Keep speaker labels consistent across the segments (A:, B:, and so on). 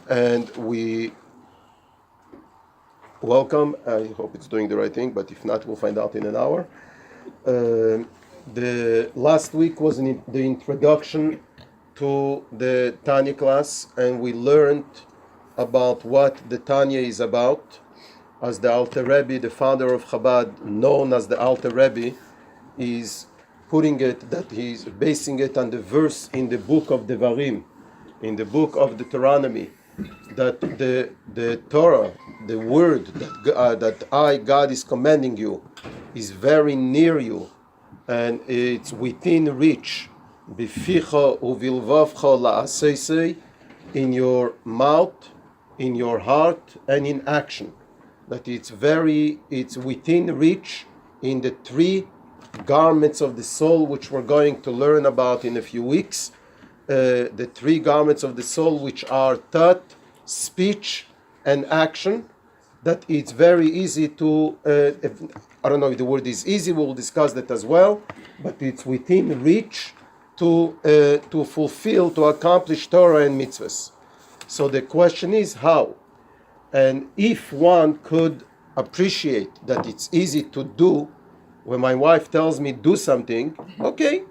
A: And we welcome, I hope it's doing the right thing, but if not, we'll find out in an hour. The last week was the introduction to the Tanya class, and we learned about what the Tanya is about. As the Alter Rebbe, the founder of Chabad, known as the Alter Rebbe, is putting it that he's basing it on the verse in the book of Devarim, in the book of Deuteronomy, that the Torah, the word that I, God, is commanding you, is very near you, and it's within reach. Bificha uvilvavcha la'asei, in your mouth, in your heart, and in action. That it's within reach in the three garments of the soul, which we're going to learn about in a few weeks. The three garments of the soul, which are thought, speech, and action. That it's very easy to, I don't know if the word is easy, we'll discuss that as well, but it's within reach to fulfill, to accomplish Torah and mitzvahs. So the question is how? And if one could appreciate that it's easy to do, when my wife tells me do something, okay,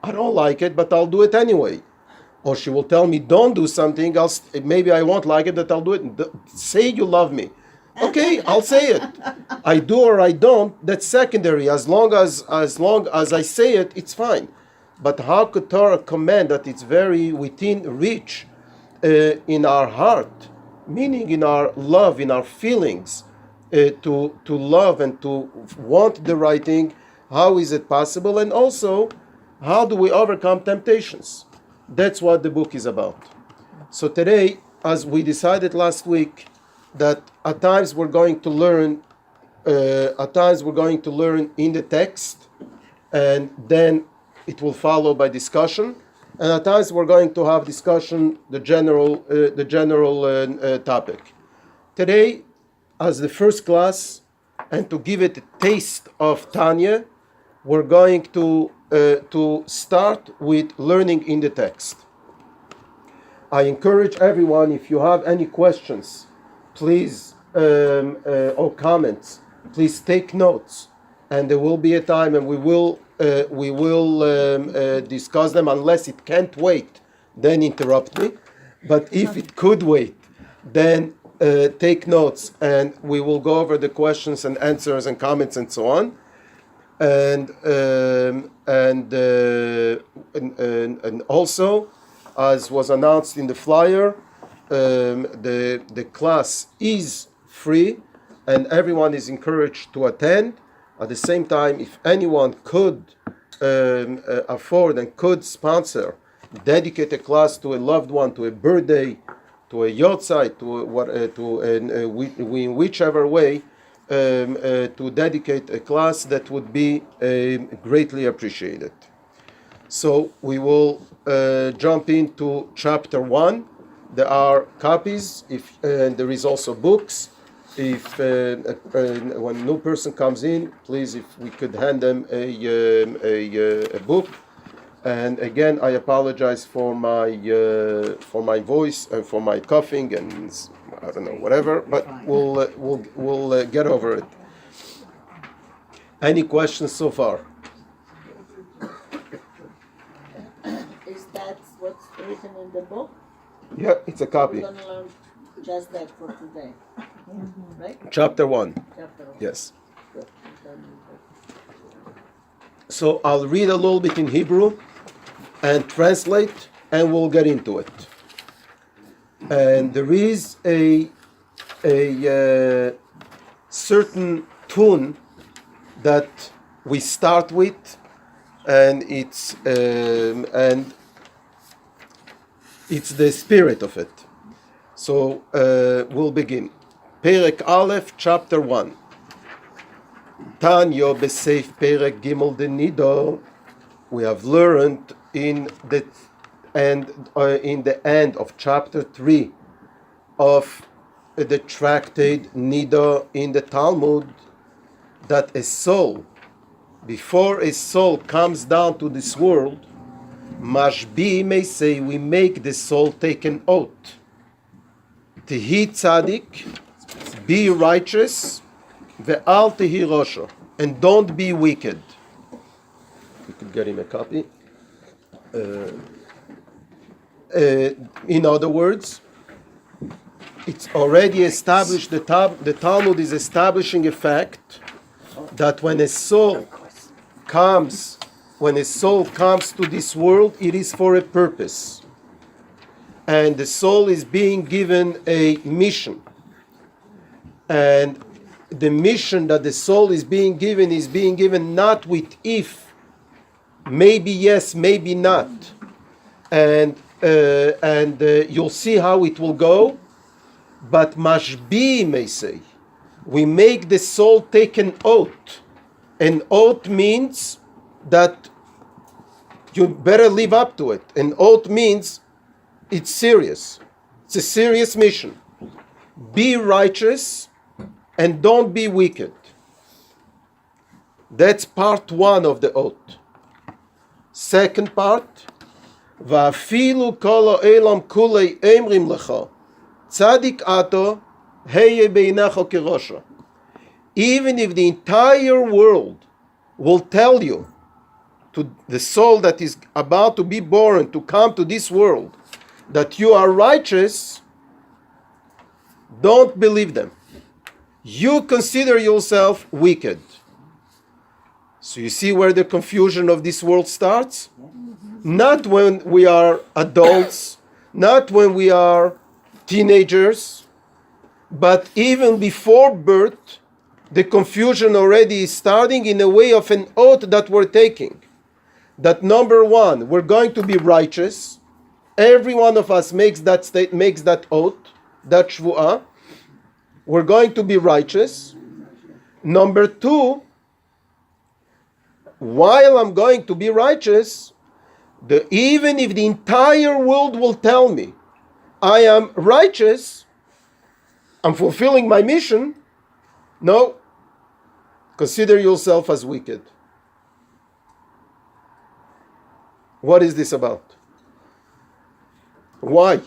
A: I don't like it, but I'll do it anyway. Or she will tell me don't do something, maybe I won't like it, but I'll do it. Say you love me. Okay, I'll say it. I do or I don't, that's secondary. As long as I say it, it's fine. But how could Torah command that it's very within reach in our heart, meaning in our love, in our feelings, to love and to want the right thing? How is it possible? And also, how do we overcome temptations? That's what the book is about. So today, as we decided last week, that at times we're going to learn in the text, and then it will follow by discussion. And at times we're going to have discussion, the general topic. Today, as the first class, and to give it a taste of Tanya, we're going to start with learning in the text. I encourage everyone, if you have any questions, please, or comments, please take notes, and there will be a time, and we will discuss them. Unless it can't wait, then interrupt me. But if it could wait, then take notes, and we will go over the questions and answers and comments and so on. And also, as was announced in the flyer, the class is free, and everyone is encouraged to attend. At the same time, if anyone could afford and could sponsor, dedicate a class to a loved one, to a birthday, to a yahrzeit, in whichever way, to dedicate a class, that would be greatly appreciated. So we will jump into chapter 1. There are copies, and there is also books. If when a new person comes in, please, if we could hand them a book. And again, I apologize for my voice and for my coughing and I don't know, whatever. But we'll get over it. Any questions so far?
B: Is that what's written in the book?
A: Yeah, it's a copy.
B: We're going to learn just that for today, right?
A: Chapter 1.
B: Chapter 1.
A: Yes.
B: Good.
A: So I'll read a little bit in Hebrew and translate, and we'll get into it. And there is a certain tune that we start with, and it's the spirit of it. So we'll begin. Perek Aleph, chapter 1. Tanya B'Seif Perek Gimel Denido. We have learned in the end of chapter 3 of the tractate Nida in the Talmud, that a soul, before a soul comes down to this world, Mashbi may say, we make the soul take an oath. Tihi tzaddik, be righteous, ve'al tihi rosho, and don't be wicked. You could get him a copy. In other words, it's already established, the Talmud is establishing a fact that when a soul comes to this world, it is for a purpose. And the soul is being given a mission. And the mission that the soul is being given not with if, maybe yes, maybe not. And you'll see how it will go. But mashbi may say, we make the soul take an oath. An oath means that you better live up to it. An oath means it's serious. It's a serious mission. Be righteous and don't be wicked. That's part one of the oath. Second part, va'afilu kol ha'olam kulei emrim lecha, tzadik ato heye beinecha kerosha. Even if the entire world will tell you, to the soul that is about to be born, to come to this world, that you are righteous, don't believe them. You consider yourself wicked. So you see where the confusion of this world starts? Not when we are adults, not when we are teenagers, but even before birth, the confusion already is starting in a way of an oath that we're taking. That number one, we're going to be righteous. Every one of us makes that oath, that shvu'ah. We're going to be righteous. Number two, while I'm going to be righteous, even if the entire world will tell me I am righteous, I'm fulfilling my mission, no, consider yourself as wicked. What is this about? Why?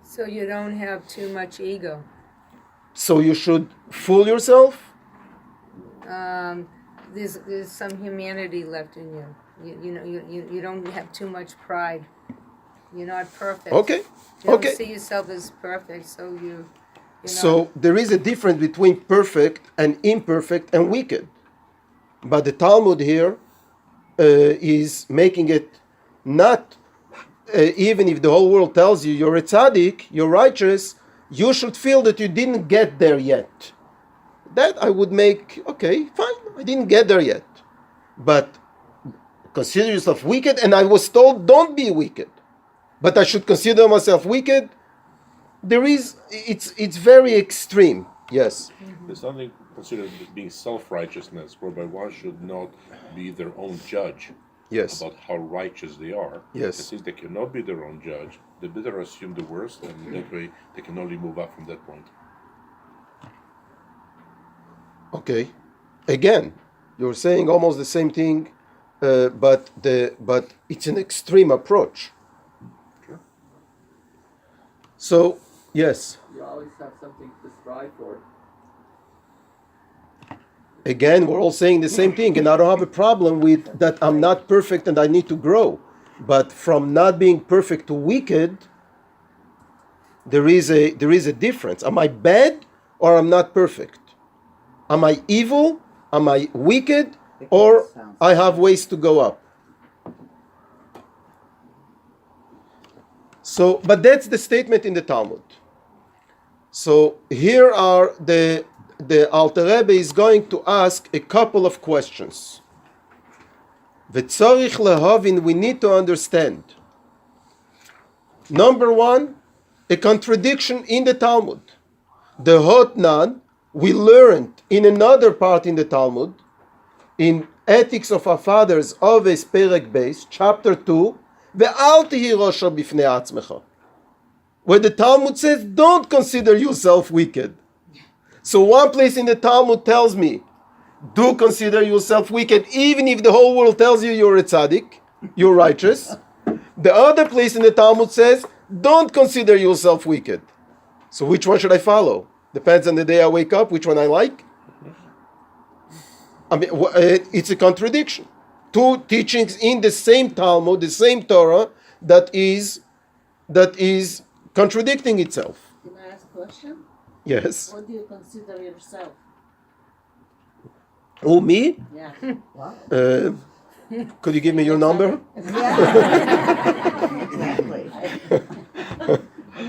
C: So you don't have too much ego.
A: So you should fool yourself?
C: There's some humanity left in you. You don't have too much pride. You're not perfect.
A: Okay.
C: You don't see yourself as perfect, so you know.
A: So there is a difference between perfect and imperfect and wicked. But the Talmud here is making it not, even if the whole world tells you you're a tzaddik, you're righteous, you should feel that you didn't get there yet. That I would make, okay, fine, I didn't get there yet. But consider yourself wicked, and I was told don't be wicked. But I should consider myself wicked. It's very extreme, yes.
D: There's something considered being self-righteousness, whereby one should not be their own judge.
A: Yes.
D: About how righteous they are.
A: Yes.
D: And since they cannot be their own judge, they better assume the worst, and that way they can only move up from that point.
A: Okay. Again, you're saying almost the same thing, but it's an extreme approach.
D: Sure.
A: So, yes.
E: You always have something to strive for.
A: Again, we're all saying the same thing, and I don't have a problem with that. I'm not perfect and I need to grow. But from not being perfect to wicked, there is a difference. Am I bad or I'm not perfect? Am I evil? Am I wicked? Or I have ways to go up? So, but that's the statement in the Talmud. So here are the Alter Rebbe is going to ask a couple of questions. V'tzorich lehovin, we need to understand. Number one, a contradiction in the Talmud. The Hotnan, we learned in another part in the Talmud, in Ethics of Our Fathers, Oves Perek Beis, chapter 2, Ve'al tihi rosho bifnei atzmecha, where the Talmud says, don't consider yourself wicked. So one place in the Talmud tells me, do consider yourself wicked, even if the whole world tells you you're a tzaddik, you're righteous. The other place in the Talmud says, don't consider yourself wicked. So which one should I follow? Depends on the day I wake up, which one I like. I mean, it's a contradiction. Two teachings in the same Talmud, the same Torah, that is contradicting itself.
B: Can I ask a question?
A: Yes.
B: What do you consider yourself?
A: Who, me?
B: Yeah.
A: Could you give me your number?
B: Exactly.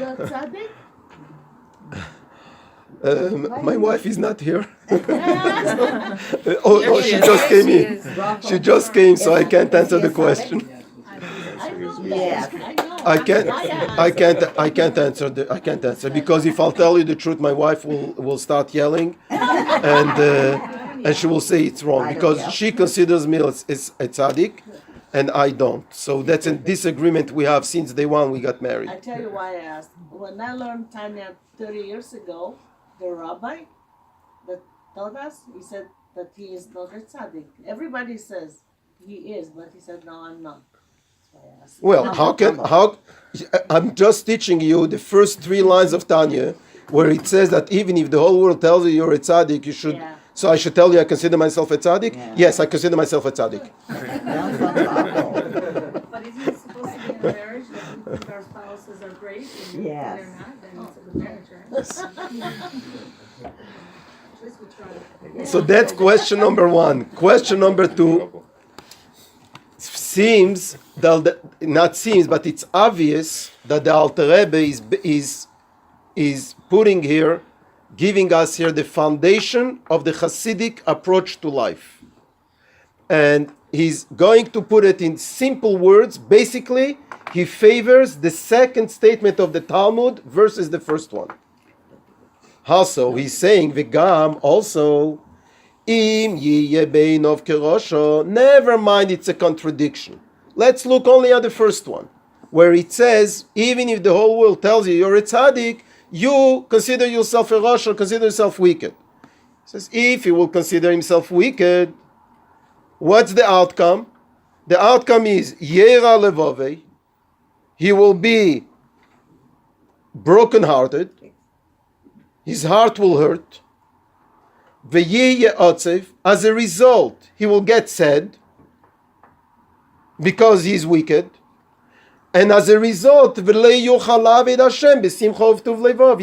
B: You're tzaddik?
A: My wife is not here. She just came in. She just came, so I can't answer the question.
B: I know
F: Yes.
B: that. I know.
A: I can't answer because if I'll tell you the truth, my wife will start yelling, and she will say it's wrong because she considers me as a tzaddik, and I don't. So that's a disagreement we have since day one we got married.
B: I tell you why I asked. When I learned Tanya 30 years ago, the rabbi that taught us, he said that he is not a tzaddik. Everybody says he is, but he said, no, I'm not. That's why I asked.
A: Well, how? I'm just teaching you the first 3 lines of Tanya, where it says that even if the whole world tells you you're a tzaddik, you should.
B: Yeah.
A: So I should tell you I consider myself a tzaddik?
F: Yeah.
A: Yes, I consider myself a tzaddik.
F: Sounds unlawful.
G: But isn't it supposed to be in a marriage that we think our spouses are great and
F: Yes.
G: they're not, then it's a good marriage, right? At least we try.
A: So that's question number 1. Question number 2. Seems that not seems, but it's obvious that the Alter Rebbe is putting here, giving us here the foundation of the Hasidic approach to life, and he's going to put it in simple words. Basically, he favors the second statement of the Talmud versus the first one. Also, he's saying v'gam also. Im yiyeh beinov kerosho. Never mind, it's a contradiction. Let's look only at the first one, where it says, even if the whole world tells you you're a tzaddik, you consider yourself a rosh or consider yourself wicked. It says, if he will consider himself wicked, what's the outcome? The outcome is yera levove. He will be brokenhearted. His heart will hurt. As a result, he will get sad because he is wicked. And as a result, he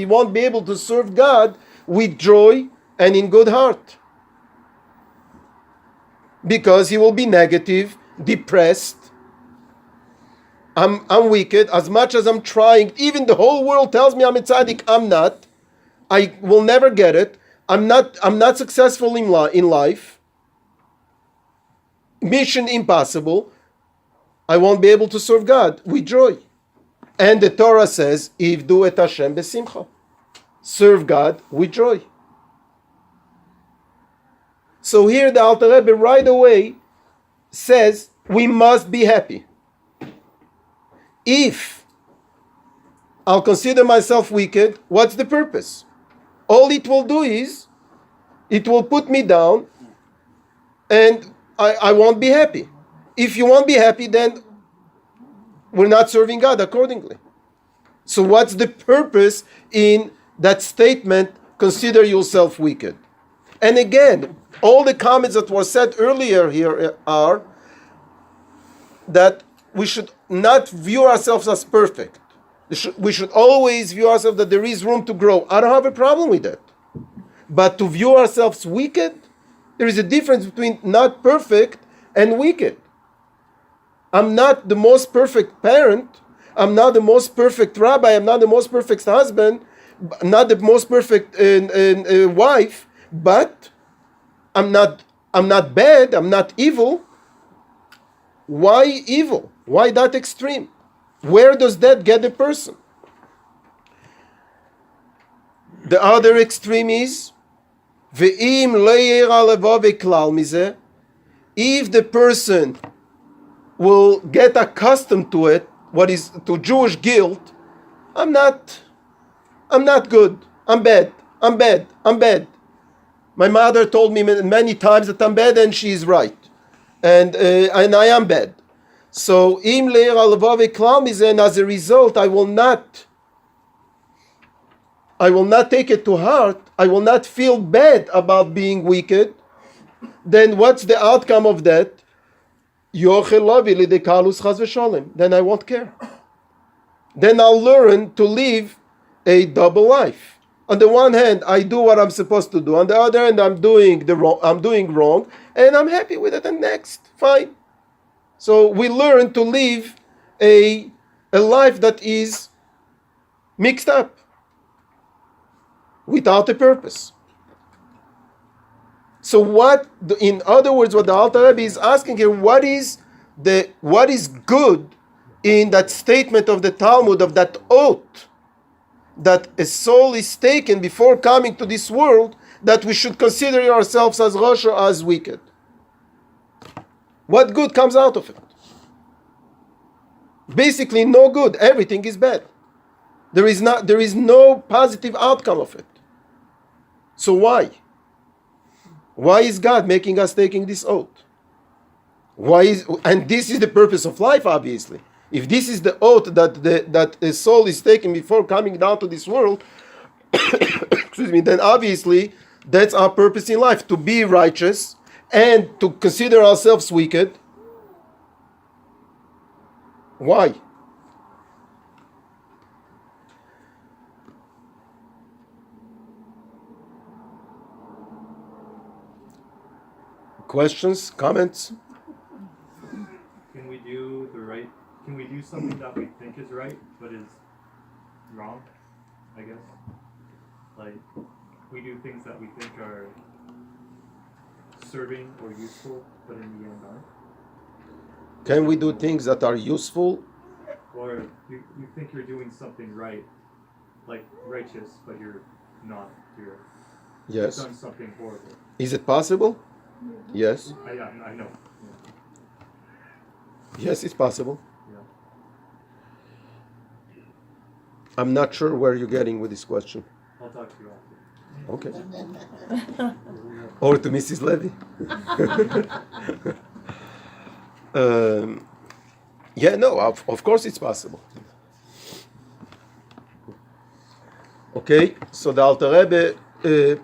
A: won't be able to serve God with joy and in good heart. Because he will be negative, depressed. I'm wicked. As much as I'm trying, even the whole world tells me I'm a tzaddik, I'm not. I will never get it. I'm not successful in life. Mission impossible. I won't be able to serve God with joy. And the Torah says, Ivdu et Hashem besimcha. Serve God with joy. So here the Alter Rebbe right away says, we must be happy. If I'll consider myself wicked, what's the purpose? All it will do is, it will put me down and I won't be happy. If you won't be happy, then we're not serving God accordingly. So what's the purpose in that statement, consider yourself wicked? And again, all the comments that were said earlier here are that we should not view ourselves as perfect. We should always view ourselves that there is room to grow. I don't have a problem with that. But to view ourselves wicked, there is a difference between not perfect and wicked. I'm not the most perfect parent. I'm not the most perfect rabbi. I'm not the most perfect husband. Not the most perfect wife. But I'm not bad. I'm not evil. Why evil? Why that extreme? Where does that get a person? The other extreme is ve'im lo yera levave klal mizeh. If the person will get accustomed to it, what is to Jewish guilt, I'm not good. I'm bad. My mother told me many times that I'm bad, and she is right, and I am bad. So im le'er alvave klal mizeh, and as a result, I will not I will not take it to heart, I will not feel bad about being wicked, then what's the outcome of that? Then I won't care. Then I'll learn to live a double life. On the one hand, I do what I'm supposed to do. On the other hand, I'm doing wrong, and I'm happy with it. And next, fine. So we learn to live a life that is mixed up, without a purpose. So in other words, what the Alter Rebbe is asking here, what is good in that statement of the Talmud, of that oath, that a soul is taken before coming to this world, that we should consider ourselves as Rasha, as wicked. What good comes out of it? Basically, no good. Everything is bad. There is no positive outcome of it. So why? Why is God making us taking this oath? And this is the purpose of life, obviously. If this is the oath that a soul is taking before coming down to this world, excuse me, then obviously that's our purpose in life, to be righteous and to consider ourselves wicked. Why? Questions, comments?
H: Can we do something that we think is right but is wrong? I guess. Like, we do things that we think are serving or useful, but in the end aren't.
A: Can we do things that are useful?
H: Or you think you're doing something right, like righteous, but you're not. You've
A: Yes.
H: done something horrible.
A: Is it possible? Yes.
H: I know.
A: Yes, it's possible.
H: Yeah.
A: I'm not sure where you're getting with this question.
H: I'll talk to you after.
A: Okay. Or to Mrs. Levy. Of course it's possible. Okay, so the Alter Rebbe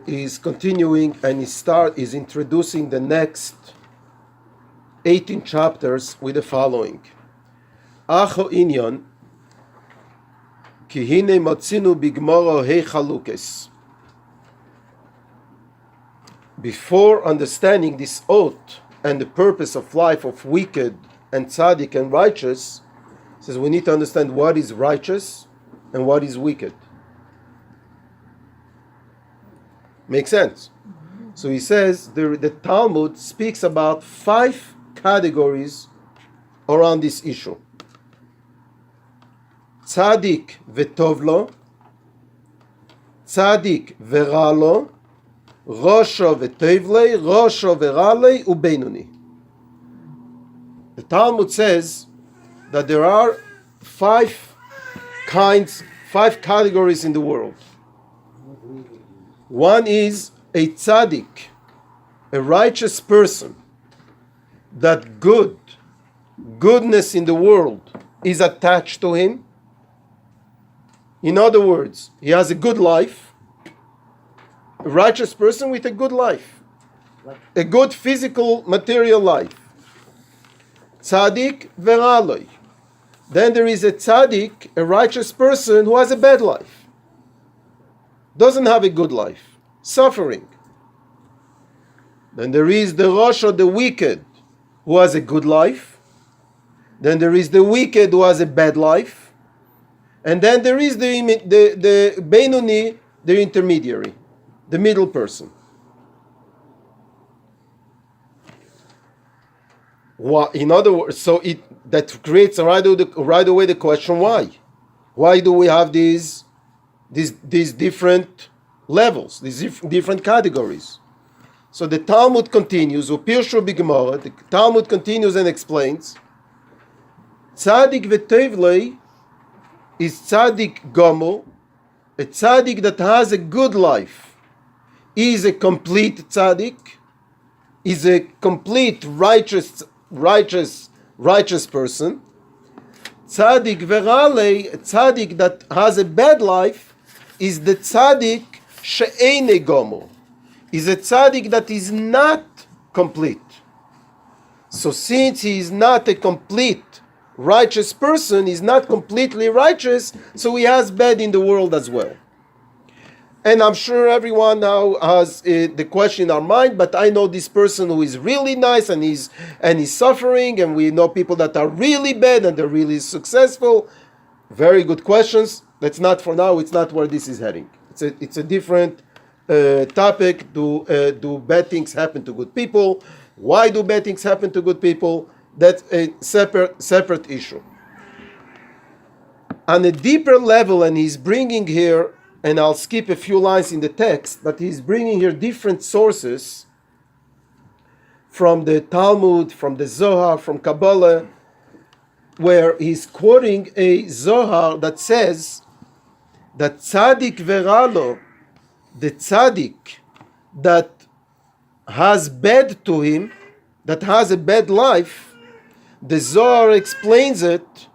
A: is continuing and is introducing the next 18 chapters with the following. Acho inyon ki hine motzinu bigmoro hei chalukes. Before understanding this oath and the purpose of life of wicked and tzaddik and righteous, says we need to understand what is righteous and what is wicked. Makes sense? So he says the Talmud speaks about 5 categories around this issue. Tzaddik v'tovlo, tzaddik v'ralo, rosho v'tevlei, rosho v'ralei, u'beinuni. The Talmud says that there are 5 categories in the world. One is a tzaddik, a righteous person, that goodness in the world is attached to him. In other words, he has a good life, a righteous person with a good life, a good physical, material life. Tzaddik v'raloi. Then there is a tzaddik, a righteous person who has a bad life, doesn't have a good life, suffering. Then there is the Rasha, the wicked, who has a good life. Then there is the wicked who has a bad life. And then there is the Beinuni, the intermediary, the middle person. In other words, that creates right away the question, why? Why do we have these different levels, these different categories? So the Talmud continues, Upirshu b'Gemara, the Talmud continues and explains, Tzaddik v'tevlei is tzaddik gomo, a tzaddik that has a good life. He is a complete tzaddik, is a complete righteous person. Tzaddik v'ralei, a tzaddik that has a bad life, is the tzaddik she'ene gomer, is a tzaddik that is not complete. So since he is not a complete righteous person, he's not completely righteous, so he has bad in the world as well. And I'm sure everyone now has the question in our mind, but I know this person who is really nice and he's suffering, and we know people that are really bad and they're really successful. Very good questions. That's not for now. It's not where this is heading. It's a different topic. Do bad things happen to good people? Why do bad things happen to good people? That's a separate issue. On a deeper level, and he's bringing here, and I'll skip a few lines in the text, but he's bringing here different sources from the Talmud, from the Zohar, from Kabbalah, where he's quoting a Zohar that says that tzaddik veralo, the tzaddik that has bad to him, that has a bad life, the Zohar explains it,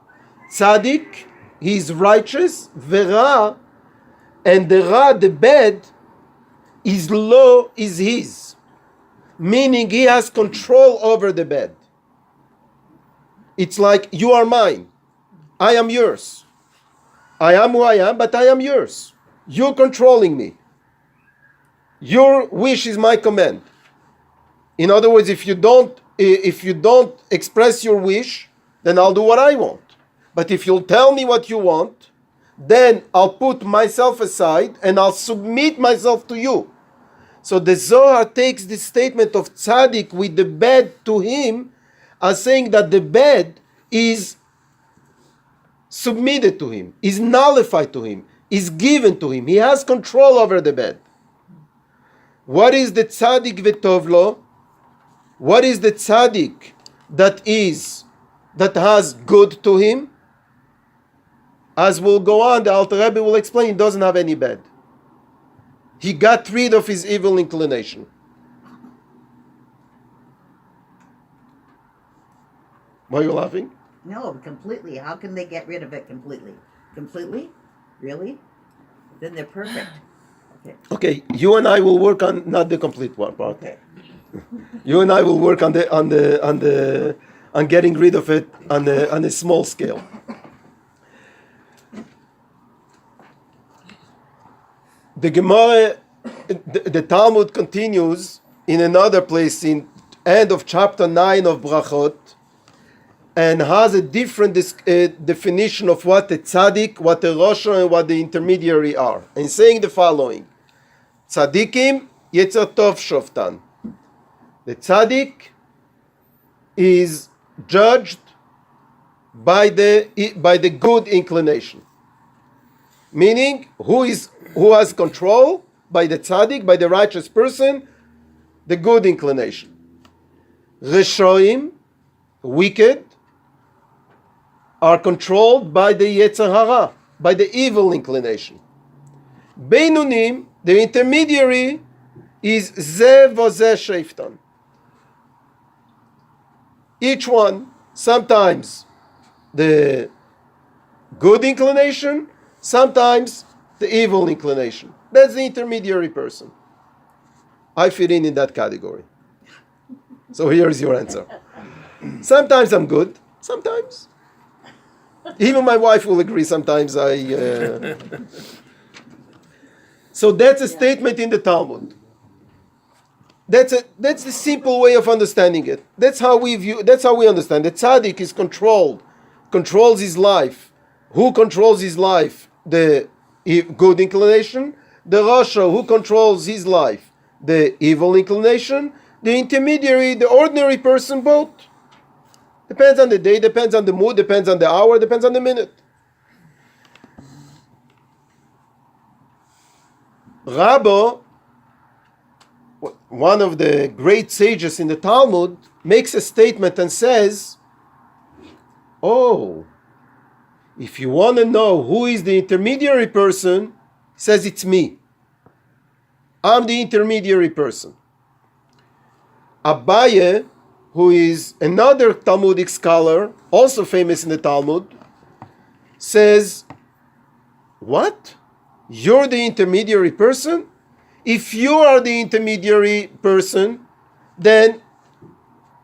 A: tzaddik, he is righteous, vera, and the ra, the bad, is lo, is his. Meaning he has control over the bad. It's like, you are mine. I am yours. I am who I am, but I am yours. You're controlling me. Your wish is my command. In other words, if you don't express your wish, then I'll do what I want. But if you'll tell me what you want, then I'll put myself aside and I'll submit myself to you. So the Zohar takes this statement of tzaddik with the bad to him as saying that the bad is submitted to him, is nullified to him, is given to him. He has control over the bad. What is the tzaddik v'tovlo? What is the tzaddik that has good to him? As we'll go on, the Alter Rebbe will explain, he doesn't have any bad. He got rid of his evil inclination. Why are you laughing?
F: No, completely. How can they get rid of it completely? Completely? Really? Then they're perfect. Okay.
A: Okay, you and I will work on not the complete part.
F: Okay.
A: You and I will work on getting rid of it on a small scale. The Gemara, the Talmud continues in another place in end of chapter 9 of Brachot, and has a different definition of what a tzaddik, what a rosha, and what the intermediary are. And saying the following: tzaddikim yetzer tov shoftan. The tzaddik is judged by the good inclination. Meaning, who has control? By the tzaddik, by the righteous person, the good inclination. Reshoim, wicked, are controlled by the yetzer hara, by the evil inclination. Beinunim, the intermediary, is ze v'ze sheiftan. Each one, sometimes the good inclination, sometimes the evil inclination. That's the intermediary person. I fit in that category. So here's your answer. Sometimes I'm good, sometimes. Even my wife will agree, sometimes I... So that's a statement in the Talmud. That's the simple way of understanding it. That's how we understand. The tzaddik is controls his life. Who controls his life? The good inclination. The rasha, who controls his life? The evil inclination. The intermediary, the ordinary person, both. Depends on the day, depends on the mood, depends on the hour, depends on the minute. Rabbi, one of the great sages in the Talmud, makes a statement and says, oh, if you want to know who is the intermediary person, he says it's me. I'm the intermediary person. Abaye, who is another Talmudic scholar, also famous in the Talmud, says, what? you're the intermediary person. If you are the intermediary person, then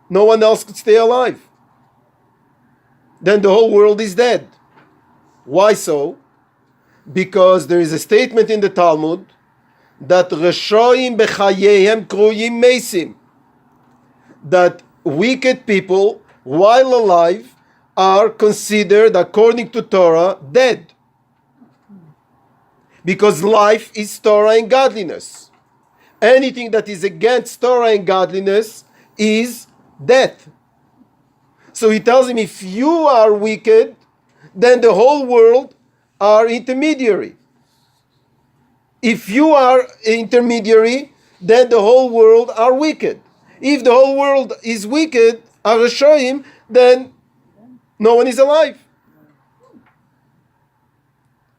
A: no one else could stay alive. Then the whole world is dead. Why so? Because there is a statement in the Talmud that Reshoim b'chayehem kruyim mesim, that wicked people, while alive, are considered, according to Torah, dead. Because life is Torah and godliness. Anything that is against Torah and godliness is death. So he tells him, if you are wicked, then the whole world are intermediary. If you are intermediary, then the whole world are wicked. If the whole world is wicked, are Reshoim, then no one is alive.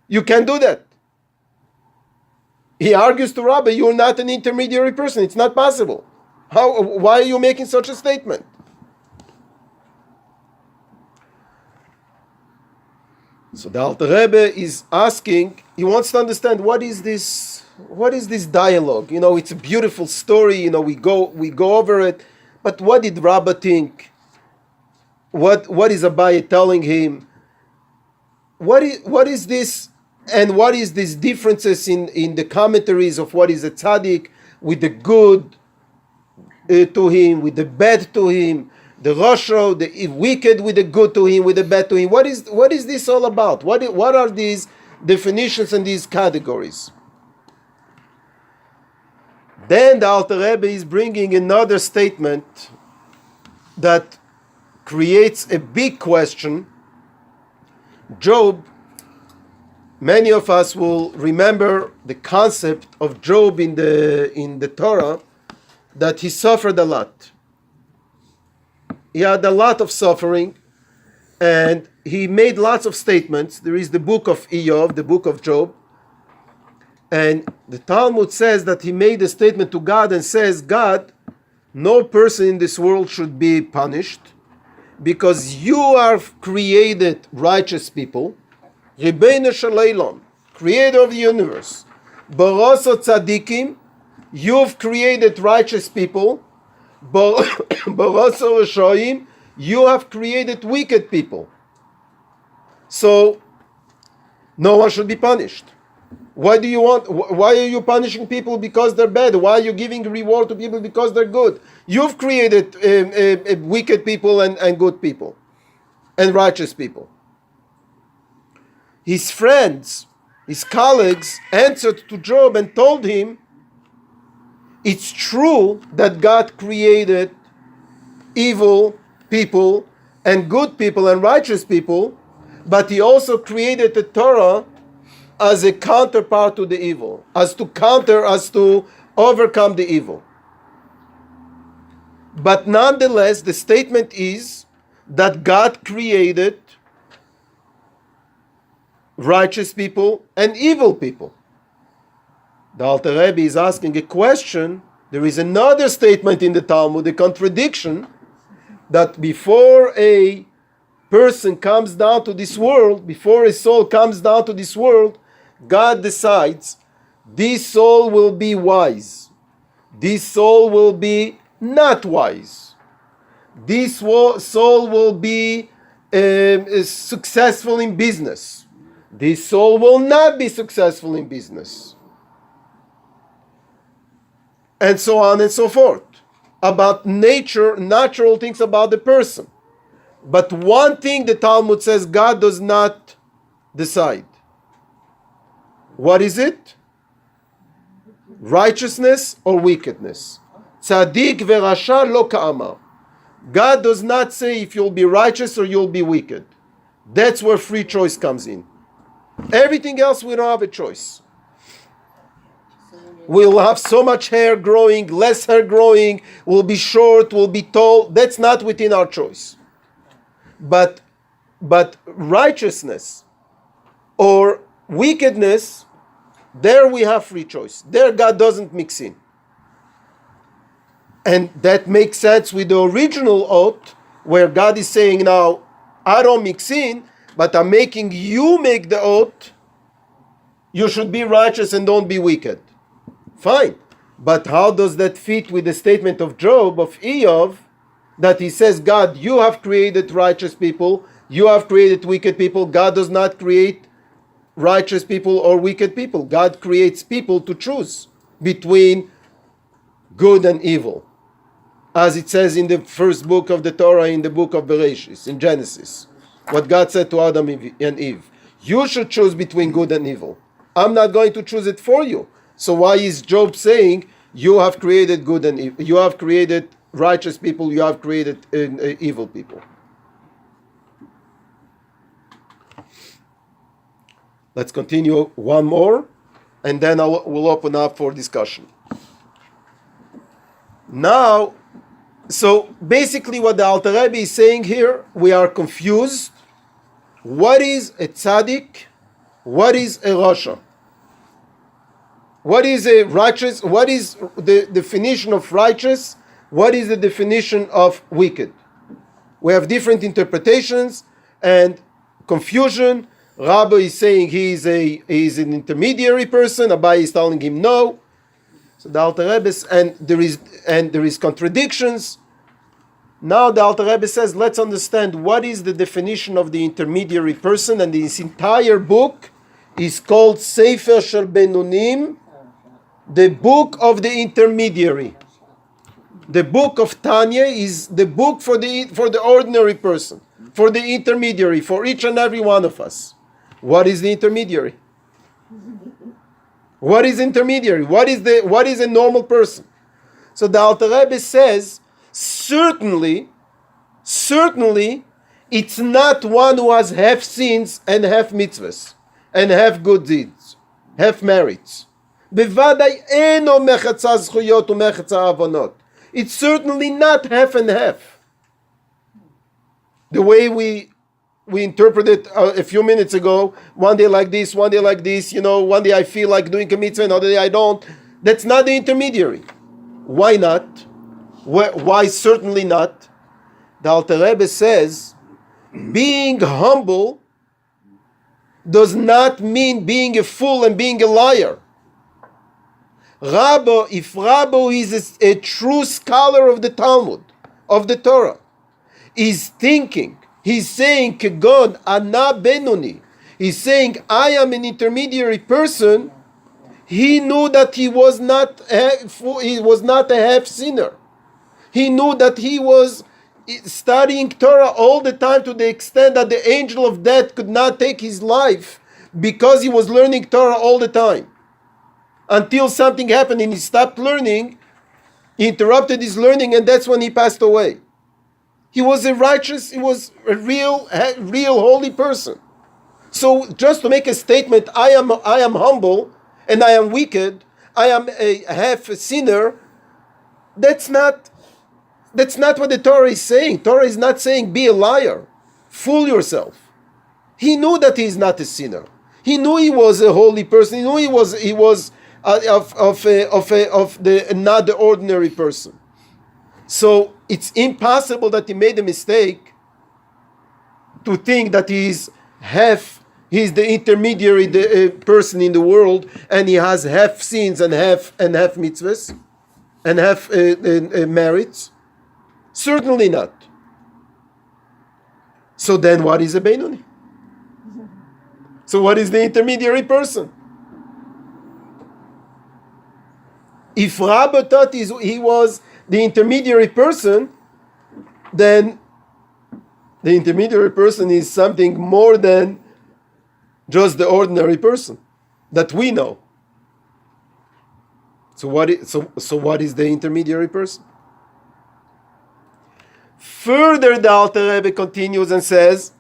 A: You can't do that. He argues to Rabbi, you're not an intermediary person. It's not possible. Why are you making such a statement? So the Alter Rebbe is asking, he wants to understand what is this dialogue? It's a beautiful story, we go over it, but what did Rabbi think? What is Abaye telling him? What is this? And what is these differences in the commentaries of what is a tzaddik, with the good to him, with the bad to him, the Rosho, the wicked with the good to him, with the bad to him? What is this all about? What are these definitions and these categories? Then the Alter Rebbe is bringing another statement that creates a big question. Job, many of us will remember the concept of Job in the Torah, that he suffered a lot. He had a lot of suffering, and he made lots of statements. There is the book of Iyov, the book of Job, and the Talmud says that he made a statement to God and says, God, no person in this world should be punished, because you have created righteous people, Ribeinu Shalaylam, creator of the universe, Baraso Tzadikim, you've created righteous people, Baraso Reshoim, you have created wicked people. So no one should be punished. Why are you punishing people because they're bad? Why are you giving reward to people because they're good? You've created wicked people and good people and righteous people. His friends, his colleagues answered to Job and told him, it's true that God created evil people and good people and righteous people, but he also created the Torah as a counterpart to the evil, as to overcome the evil. But nonetheless, the statement is that God created righteous people and evil people. The Alter Rebbe is asking a question. There is another statement in the Talmud, a contradiction, that before a person comes down to this world, before a soul comes down to this world, God decides this soul will be wise, this soul will be not wise, this soul will be successful in business, this soul will not be successful in business, and so on and so forth, about natural things about the person. But one thing the Talmud says God does not decide. What is it? Righteousness or wickedness. Tzadik verasha lo ka'amar. God does not say if you'll be righteous or you'll be wicked. That's where free choice comes in. Everything else we don't have a choice. We'll have so much hair growing, less hair growing, we'll be short, we'll be tall. That's not within our choice. But righteousness or wickedness, there we have free choice. There God doesn't mix in. And that makes sense with the original oath, where God is saying, now, I don't mix in, but I'm making you make the oath you should be righteous and don't be wicked. Fine. But how does that fit with the statement of Job, of Eov, that he says, God, you have created righteous people, you have created wicked people. God does not create righteous people or wicked people. God creates people to choose between good and evil. As it says in the first book of the Torah, in the book of Bereshit, in Genesis. What God said to Adam and Eve. You should choose between good and evil. I'm not going to choose it for you. So why is Job saying, you have created good and evil, you have created righteous people, you have created evil people? Let's continue one more, and then we'll open up for discussion. Now, so basically what the Alter Rebbe is saying here, we are confused. What is a tzaddik? What is a rasha? What is a righteous? What is the definition of righteous? What is the definition of wicked? We have different interpretations and confusion. Rabbi is saying he is an intermediary person. Abai is telling him no. So the Alter Rebbe, and there is contradictions. Now the Alter Rebbe says, let's understand what is the definition of the intermediary person, and this entire book is called Sefer Shel Benonim, the book of the intermediary. The book of Tanya is the book for the ordinary person, for the intermediary, for each and every one of us. What is the intermediary? What is intermediary? What is a normal person? So the Alter Rebbe says, certainly, it's not one who has half sins and half mitzvahs, and half good deeds, half merits. Bevadai eno mechatza zchuyot umechatza avonot. It's certainly not half and half. The way we interpreted a few minutes ago, one day like this, one day like this, one day I feel like doing a mitzvah, another day I don't. That's not the intermediary. Why not? Why certainly not? The Alter Rebbe says, being humble does not mean being a fool and being a liar. If Rabbi is a true scholar of the Talmud, of the Torah, is thinking, he's saying, Kegon, Ana Benoni, he's saying, I am an intermediary person, he knew that he was not a half sinner. He knew that he was studying Torah all the time, to the extent that the angel of death could not take his life, because he was learning Torah all the time. Until something happened and he stopped learning, he interrupted his learning, and that's when he passed away. He was a righteous, he was a real holy person. So just to make a statement, I am humble and I am wicked, I am a half a sinner, that's not what the Torah is saying. Torah is not saying be a liar, fool yourself. He knew that he is not a sinner. He knew he was a holy person. He knew he was not the ordinary person. So it's impossible that he made a mistake to think that he's the intermediary person in the world, and he has half sins and half mitzvahs and half merits. Certainly not. So then what is a Beinoni? So what is the intermediary person? If Rabbi thought he was the intermediary person, then the intermediary person is something more than just the ordinary person that we know. So what is the intermediary person? Further, the Alter Rebbe continues and says,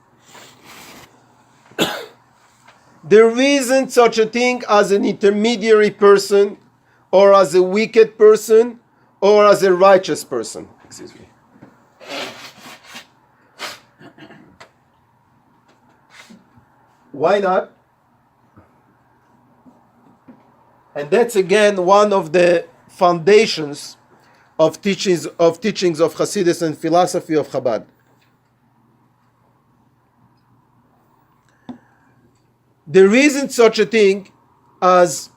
A: there isn't such a thing as an intermediary person, or as a wicked person, or as a righteous person. Excuse me. Why not? And that's again one of the foundations of teachings of Hasidus and philosophy of Chabad. There isn't such a thing as,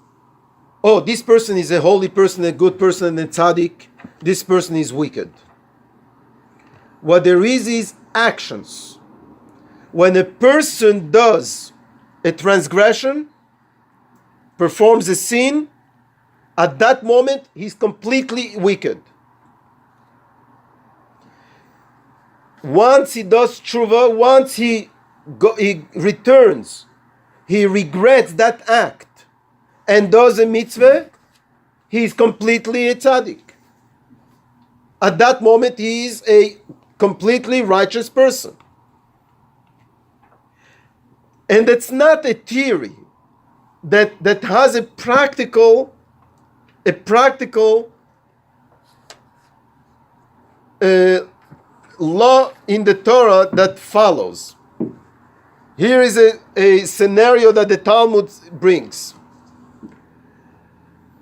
A: oh, this person is a holy person, a good person, and tzaddik. This person is wicked. What there is actions. When a person does a transgression, performs a sin, at that moment he's completely wicked. Once he does tshuva, once he returns, he regrets that act and does a mitzvah, he is completely a tzaddik. At that moment he is a completely righteous person. And it's not a theory that has a practical law in the Torah that follows. Here is a scenario that the Talmud brings.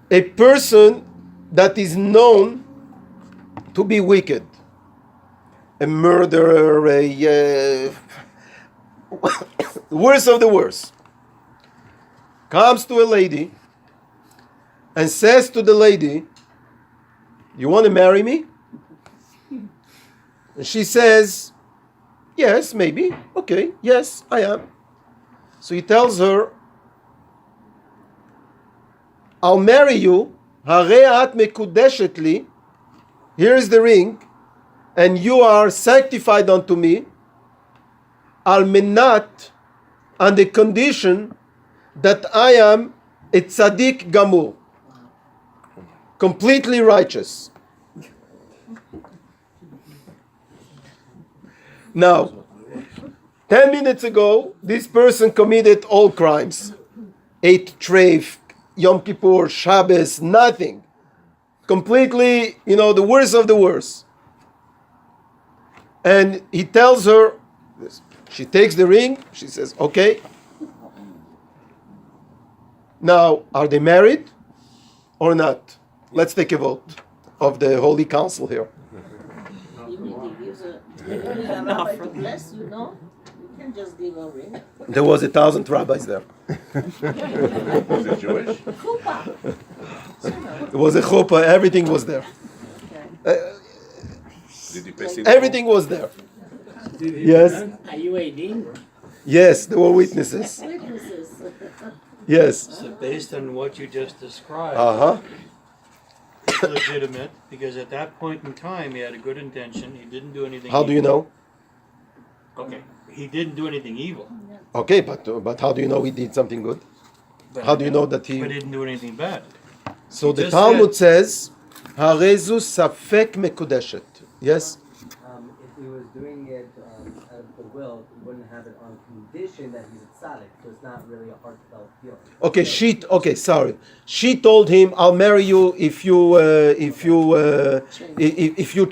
A: A person that is known to be wicked, a murderer, a worst of the worst, comes to a lady and says to the lady, "You want to marry me?" And she says, "Yes, maybe. Okay, yes, I am." So he tells her, "I'll marry you. Harei at mekudeshet li. Here is the ring, and you are sanctified unto me. Al menat, on the condition that I am a tzaddik gamur, completely righteous." Now, 10 minutes ago, this person committed all crimes. Ate treif, Yom Kippur, Shabbos, nothing. Completely, the worst of the worst. And he tells her, she takes the ring, she says, "Okay. Now, are they married or not? Let's take a vote of the Holy Council here."
B: You need a rabbi to bless, You can just give a ring.
A: There was 1,000 rabbis there.
D: Was it Jewish?
B: Chuppah.
A: There was a chuppah, everything was there.
D: Did he pay city
A: Everything was there. Yes.
E: Are you a dean?
A: Yes, there were witnesses.
B: Witnesses.
A: Yes.
I: So based on what you just described,
A: Uh-huh.
I: it's legitimate, because at that point in time, he had a good intention, he didn't do anything
A: How do you know?
I: Okay, he didn't do anything evil.
A: Okay, but how do you know he did something good?
I: But,
A: How do you know that
I: but he
A: he...
I: didn't do anything bad.
A: So
I: He
A: the
I: just
A: Talmud says, "Harezu safek mekudeshet." Yes?
J: If he was doing it out of the will, he wouldn't have it on condition that he's a tzaddik, so it's not really a heartfelt feeling.
A: Okay, sorry. She told him, "I'll marry you if you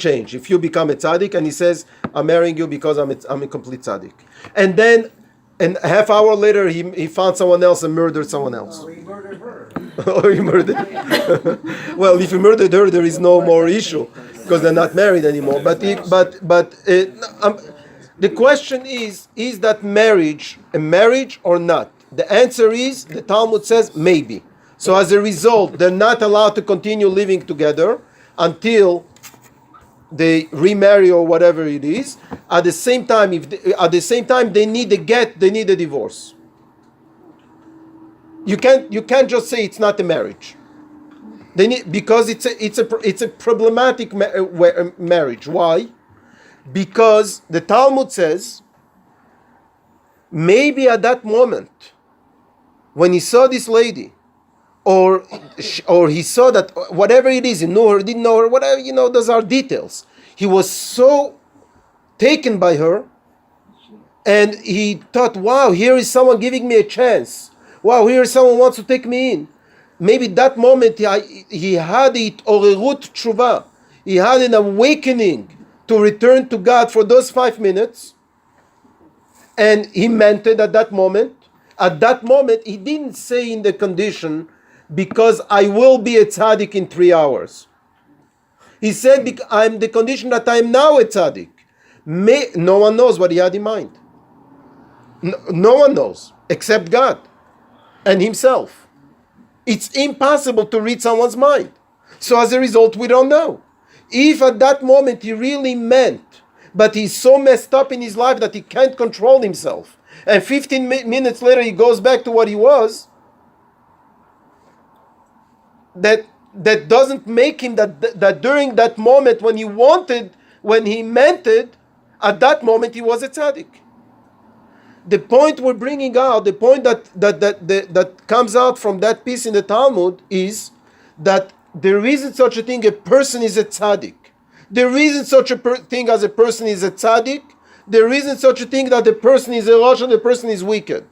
A: change, if you become a tzaddik." And he says, "I'm marrying you because I'm a complete tzaddik." And then, and a half hour later, he found someone else and murdered someone else.
J: Oh, he murdered her.
A: Oh, he murdered. Well, if he murdered her, there is no more issue because they're not married anymore. But the question is that marriage a marriage or not? The answer is, the Talmud says, maybe. So as a result, they're not allowed to continue living together until they remarry or whatever it is. At the same time, they need a get, they need a divorce. You can't just say it's not a marriage. They need, because it's a problematic marriage. Why? Because the Talmud says, maybe at that moment, when he saw this lady, or he saw that whatever it is, he knew her, didn't know her, whatever, those are details. He was so taken by her, and he thought, wow, here is someone giving me a chance. Wow, here is someone who wants to take me in. Maybe that moment he had it, orerut tshuva. He had an awakening to return to God for those 5 minutes. And he meant it at that moment. At that moment, he didn't say in the condition, because I will be a tzaddik in 3 hours. He said, I'm the condition that I am now a tzaddik. No one knows what he had in mind. No one knows, except God and himself. It's impossible to read someone's mind. So as a result, we don't know. If at that moment he really meant, but he's so messed up in his life that he can't control himself, and 15 minutes later he goes back to what he was, that doesn't make him that during that moment when he meant it, at that moment he was a tzaddik. The point we're bringing out, the point that comes out from that piece in the Talmud is that there isn't such a thing a person is a tzaddik. There isn't such a thing as a person is a tzaddik. There isn't such a thing that a person is a rasha and a person is wicked.